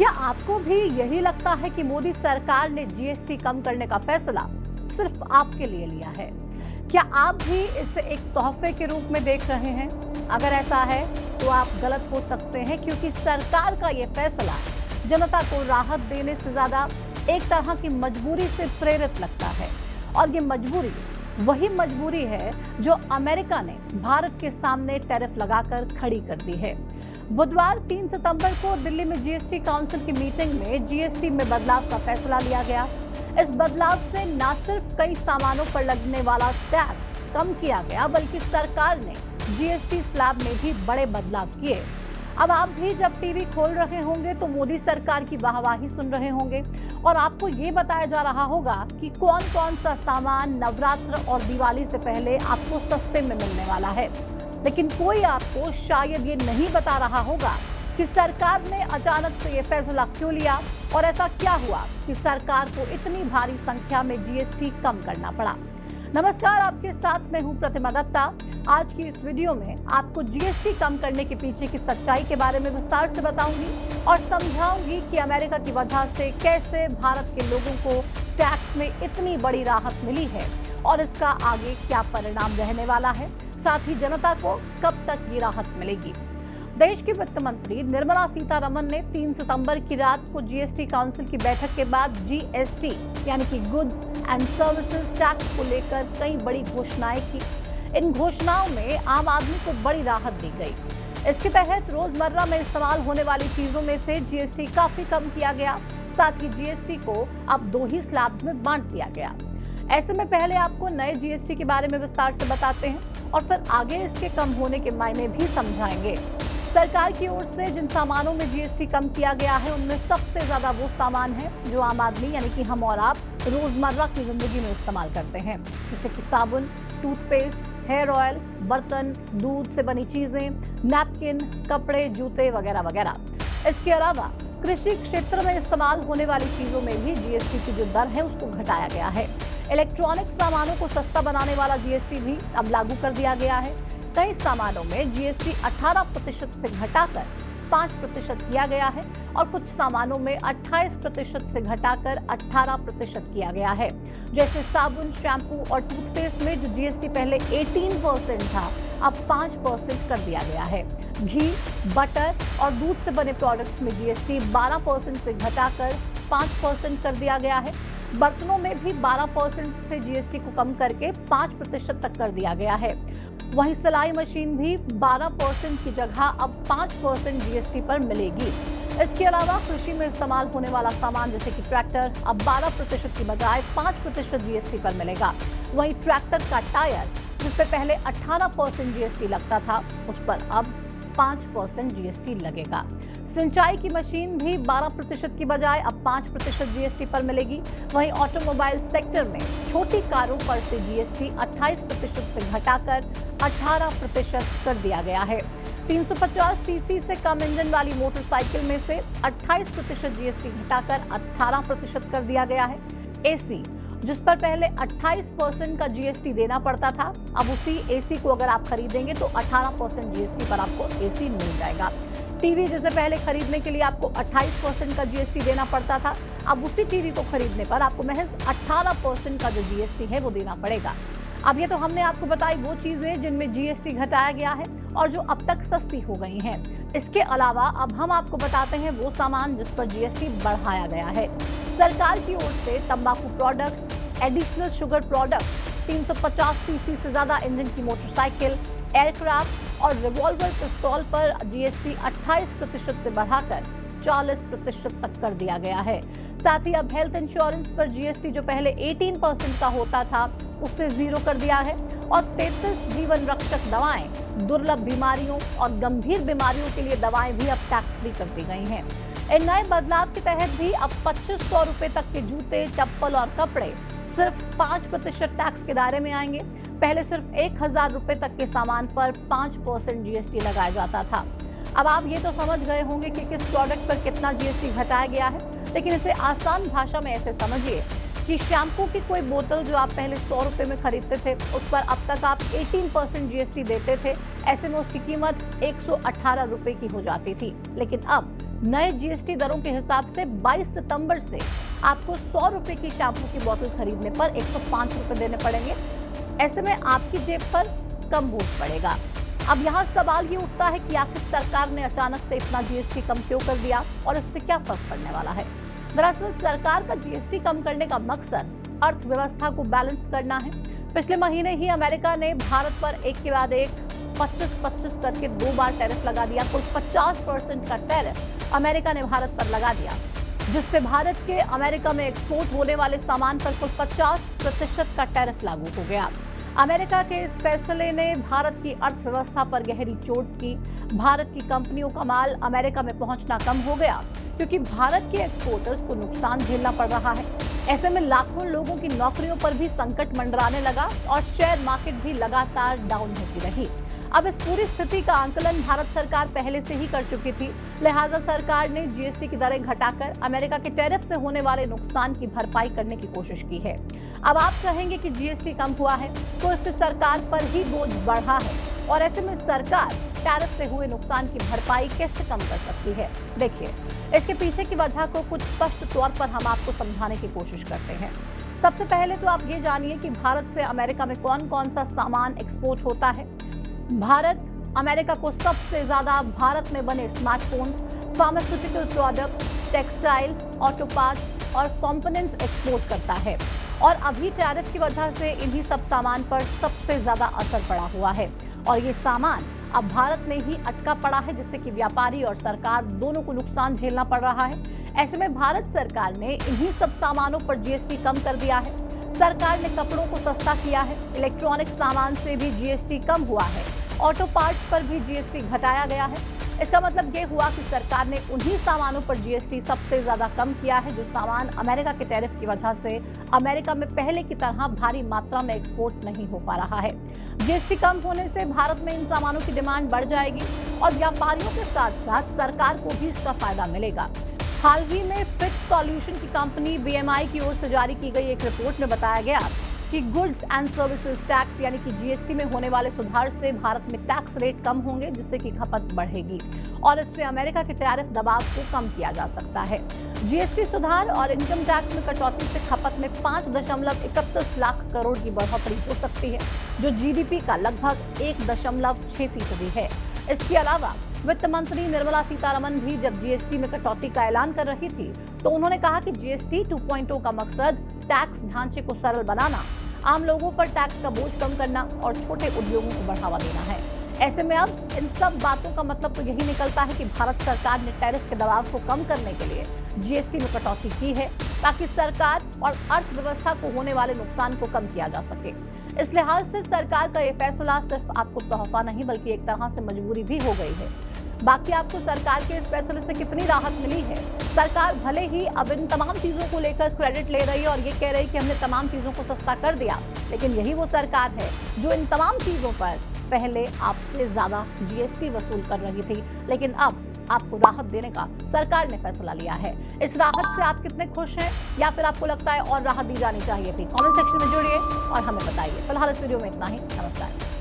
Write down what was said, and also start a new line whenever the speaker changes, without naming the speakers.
क्या आपको भी यही लगता है कि मोदी सरकार ने जीएसटी कम करने का फैसला सिर्फ आपके लिए लिया है? क्या आप भी इसे एक तोहफे के रूप में देख रहे हैं? अगर ऐसा है तो आप गलत हो सकते हैं, क्योंकि सरकार का ये फैसला जनता को राहत देने से ज्यादा एक तरह की मजबूरी से प्रेरित लगता है। और ये मजबूरी वही मजबूरी है जो अमेरिका ने भारत के सामने टैरिफ लगाकर खड़ी कर दी है। बुधवार 3 सितंबर को दिल्ली में जीएसटी काउंसिल की मीटिंग में जीएसटी में बदलाव का फैसला लिया गया। इस बदलाव से न सिर्फ कई सामानों पर लगने वाला टैक्स कम किया गया, बल्कि सरकार ने जीएसटी स्लैब में भी बड़े बदलाव किए। अब आप भी जब टीवी खोल रहे होंगे तो मोदी सरकार की वाहवाही सुन रहे होंगे और आपको ये बताया जा रहा होगा कि कौन कौन सा सामान नवरात्र और दिवाली से पहले आपको सस्ते में मिलने वाला है। लेकिन कोई आपको शायद ये नहीं बता रहा होगा कि सरकार ने अचानक से ये फैसला क्यों लिया और ऐसा क्या हुआ कि सरकार को इतनी भारी संख्या में जीएसटी कम करना पड़ा। नमस्कार, आपके साथ मैं हूं प्रतिमा दत्ता। आज की इस वीडियो में आपको जीएसटी कम करने के पीछे की सच्चाई के बारे में विस्तार से बताऊंगी और समझाऊंगी कि अमेरिका की वजह से कैसे भारत के लोगों को टैक्स में इतनी बड़ी राहत मिली है और इसका आगे क्या परिणाम रहने वाला है, साथ ही जनता को कब तक ये राहत मिलेगी। देश की वित्त मंत्री निर्मला सीतारमण ने 3 सितंबर की रात को जीएसटी काउंसिल की बैठक के बाद जीएसटी यानी कि गुड्स एंड सर्विसेज टैक्स को लेकर कई बड़ी घोषणाएं की। इन घोषणाओं में आम आदमी को बड़ी राहत दी गई। इसके तहत रोजमर्रा में इस्तेमाल होने वाली चीजों में से जीएसटी काफी कम किया गया। साथ ही जीएसटी को अब 2 ही स्लैब्स में बांट दिया गया। ऐसे में पहले आपको नए जीएसटी के बारे में विस्तार से बताते हैं और फिर आगे इसके कम होने के मायने भी समझाएंगे। सरकार की ओर से जिन सामानों में जीएसटी कम किया गया है उनमें सबसे ज्यादा वो सामान है जो आम आदमी यानी कि हम और आप रोजमर्रा की जिंदगी में इस्तेमाल करते हैं, जैसे कि साबुन, टूथपेस्ट, हेयर ऑयल, बर्तन, दूध से बनी चीजें, नैपकिन, कपड़े, जूते वगैरह वगैरह। इसके अलावा कृषि क्षेत्र में इस्तेमाल होने वाली चीजों में भी जीएसटी की जो दर है उसको घटाया गया है। इलेक्ट्रॉनिक सामानों को सस्ता बनाने वाला जीएसटी भी अब लागू कर दिया गया है। कई सामानों में जीएसटी 18% से घटाकर 5% किया गया है और कुछ सामानों में 28% से घटाकर 18% किया गया है। जैसे साबुन, शैम्पू और टूथपेस्ट में जो जीएसटी पहले 18% था, अब 5% कर दिया गया है। घी, बटर और दूध से बने प्रोडक्ट्स में जीएसटी 12% से घटाकर 5% कर दिया गया है। बर्तनों में भी 12% से जीएसटी को कम करके 5% तक कर दिया गया है। वहीं सिलाई मशीन भी 12% की जगह अब 5% जीएसटी पर मिलेगी। इसके अलावा कृषि में इस्तेमाल होने वाला सामान जैसे कि ट्रैक्टर अब 12% की बजाय 5% जीएसटी पर मिलेगा। वहीं ट्रैक्टर का टायर जिस पे पहले 18% जीएसटी लगता था, उस पर अब 5% जीएसटी लगेगा। सिंचाई की मशीन भी 12% की बजाय अब 5% जीएसटी पर मिलेगी। वहीं ऑटोमोबाइल सेक्टर में छोटी कारों पर से जीएसटी 28% से घटाकर 18% कर दिया गया है। 350 सीसी से कम इंजन वाली मोटरसाइकिल में से 28% जीएसटी घटाकर 18% कर दिया गया है। एसी जिस पर पहले 28% का जीएसटी देना पड़ता था, अब उसी एसी को अगर आप खरीदेंगे तो 18% जीएसटी पर आपको एसी मिल जाएगा। टीवी जिसे पहले खरीदने के लिए आपको 28% का जीएसटी देना पड़ता था, अब उसी टीवी को खरीदने पर आपको महज 18% का जो जीएसटी है वो देना पड़ेगा। अब ये तो हमने आपको बताई वो चीजें जिनमें जीएसटी घटाया गया है और जो अब तक सस्ती हो गई हैं। इसके अलावा अब हम आपको बताते हैं वो सामान जिस पर जीएसटी बढ़ाया गया है। सरकार की ओर से तंबाकू products, additional sugar products, 350 CC से ज्यादा इंजन की मोटरसाइकिल, एयरक्राफ्ट और रिवॉल्वर पिस्तौल पर जीएसटी 28% से बढ़ाकर 40% तक कर दिया गया है। साथ ही अब हेल्थ इंश्योरेंस पर जीएसटी जो पहले 18% का होता था उससे 0 कर दिया है और 33 जीवन रक्षक दवाएं, दुर्लभ बीमारियों और गंभीर बीमारियों के लिए दवाएं भी अब टैक्स फ्री कर दी गई हैं। इन नए बदलाव के तहत भी अब 2500 रुपए तक के जूते, चप्पल और कपड़े सिर्फ 5% टैक्स के दायरे में आएंगे। पहले सिर्फ 1000 रुपए तक के सामान पर 5% जीएसटी लगाया जाता था। अब आप ये तो समझ गए होंगे कि किस प्रोडक्ट पर कितना जीएसटी घटाया गया है, लेकिन इसे आसान भाषा में ऐसे समझिए कि शैम्पू की कोई बोतल जो आप पहले 100 रुपए में खरीदते थे, उस पर अब तक आप 18% जीएसटी देते थे। ऐसे में उसकी कीमत 118 रुपए की हो जाती थी, लेकिन अब नए जीएसटी दरों के हिसाब से 22 सितंबर से आपको 100 रुपए की शैम्पू की बोतल खरीदने पर 105 रुपए देने पड़ेंगे। ऐसे में आपकी जेब पर कम बोझ पड़ेगा। अब यहाँ सवाल ये उठता है कि आखिर सरकार ने अचानक से इतना जीएसटी कम क्यों कर दिया और इससे क्या फर्क पड़ने वाला है। दरअसल सरकार का जीएसटी कम करने का मकसद अर्थव्यवस्था को बैलेंस करना है। पिछले महीने ही अमेरिका ने भारत पर एक के बाद एक 25-25 करके 2 बार टैरिफ लगा दिया। कुल 50% का टैरिफ अमेरिका ने भारत पर लगा दिया, जिससे भारत के अमेरिका में एक्सपोर्ट होने वाले सामान पर कुल 50% का टैरिफ लागू हो गया। अमेरिका के इस फैसले ने भारत की अर्थव्यवस्था पर गहरी चोट की। भारत की कंपनियों का माल अमेरिका में पहुंचना कम हो गया क्योंकि भारत के एक्सपोर्टर्स को नुकसान झेलना पड़ रहा है। ऐसे में लाखों लोगों की नौकरियों पर भी संकट मंडराने लगा और शेयर मार्केट भी लगातार डाउन होती रही। अब इस पूरी स्थिति का आकलन भारत सरकार पहले से ही कर चुकी थी, लिहाजा सरकार ने जीएसटी की दरें घटाकर अमेरिका के टैरिफ से होने वाले नुकसान की भरपाई करने की कोशिश की है। अब आप कहेंगे कि जीएसटी कम हुआ है तो इससे सरकार पर ही बोझ बढ़ा है और ऐसे में सरकार टैरिफ से हुए नुकसान की भरपाई कैसे कम कर सकती है। देखिए, इसके पीछे की वजह को कुछ स्पष्ट तौर पर हम आपको समझाने की कोशिश करते हैं। सबसे पहले तो आप ये जानिए कि भारत से अमेरिका में कौन कौन सा सामान एक्सपोर्ट होता है। भारत अमेरिका को सबसे ज्यादा भारत में बने smartphone, pharmaceutical product, textile, auto parts और कंपोनेंट्स एक्सपोर्ट करता है और अभी टैरिफ की वजह से इन्हीं सब सामान पर सबसे ज्यादा असर पड़ा हुआ है और ये सामान अब भारत में ही अटका पड़ा है, जिससे कि व्यापारी और सरकार दोनों को नुकसान झेलना पड़ रहा है। ऐसे में भारत सरकार ने इन्हीं सब सामानों पर जीएसटी कम कर दिया है। सरकार ने कपड़ों को सस्ता किया है, इलेक्ट्रॉनिक सामान से भी जीएसटी कम हुआ है, ऑटो पार्ट्स पर भी जीएसटी घटाया गया है। इसका मतलब ये हुआ कि सरकार ने उन्हीं सामानों पर जीएसटी सबसे ज्यादा कम किया है जो सामान अमेरिका के टैरिफ की वजह से अमेरिका में पहले की तरह भारी मात्रा में एक्सपोर्ट नहीं हो पा रहा है। जीएसटी कम होने से भारत में इन सामानों की डिमांड बढ़ जाएगी और व्यापारियों के साथ साथ सरकार को भी इसका फायदा मिलेगा। हाल ही में फिक्स सॉल्यूशन की कंपनी बीएमआई की ओर से जारी की गई एक रिपोर्ट में बताया गया कि गुड्स एंड सर्विसेज टैक्स यानी कि जीएसटी में होने वाले सुधार से भारत में टैक्स रेट कम होंगे, जिससे कि खपत बढ़ेगी और इससे अमेरिका के टैरिफ दबाव को कम किया जा सकता है। जीएसटी सुधार और इनकम टैक्स में कटौती से खपत में 5.31 लाख करोड़ की बढ़ोतरी हो सकती है, जो जीडीपी का लगभग 1.6% है। इसके अलावा वित्त मंत्री निर्मला सीतारमण भी जब जीएसटी में कटौती का ऐलान कर रही थी तो उन्होंने कहा कि जीएसटी 2.0 का मकसद टैक्स ढांचे को सरल बनाना, आम लोगों पर टैक्स का बोझ कम करना और छोटे उद्योगों को बढ़ावा देना है। ऐसे में अब इन सब बातों का मतलब तो यही निकलता है कि भारत सरकार ने टैरिफ के दबाव को कम करने के लिए जीएसटी में कटौती की है ताकि सरकार और अर्थव्यवस्था को होने वाले नुकसान को कम किया जा सके। इस लिहाज से सरकार का यह फैसला सिर्फ आपको तोहफा नहीं बल्कि एक तरह से मजबूरी भी हो गई है। बाकी आपको सरकार के इस फैसले से कितनी राहत मिली है? सरकार भले ही अब इन तमाम चीजों को लेकर क्रेडिट ले रही है और ये कह रही है कि हमने तमाम चीजों को सस्ता कर दिया, लेकिन यही वो सरकार है जो इन तमाम चीजों पर पहले आपसे ज्यादा जीएसटी वसूल कर रही थी, लेकिन अब आपको राहत देने का सरकार ने फैसला लिया है। इस राहत से आप कितने खुश हैं या फिर आपको लगता है और राहत दी जानी चाहिए थी? कमेंट सेक्शन में जुड़िए और हमें बताइए। फिलहाल इस वीडियो में इतना ही। नमस्कार।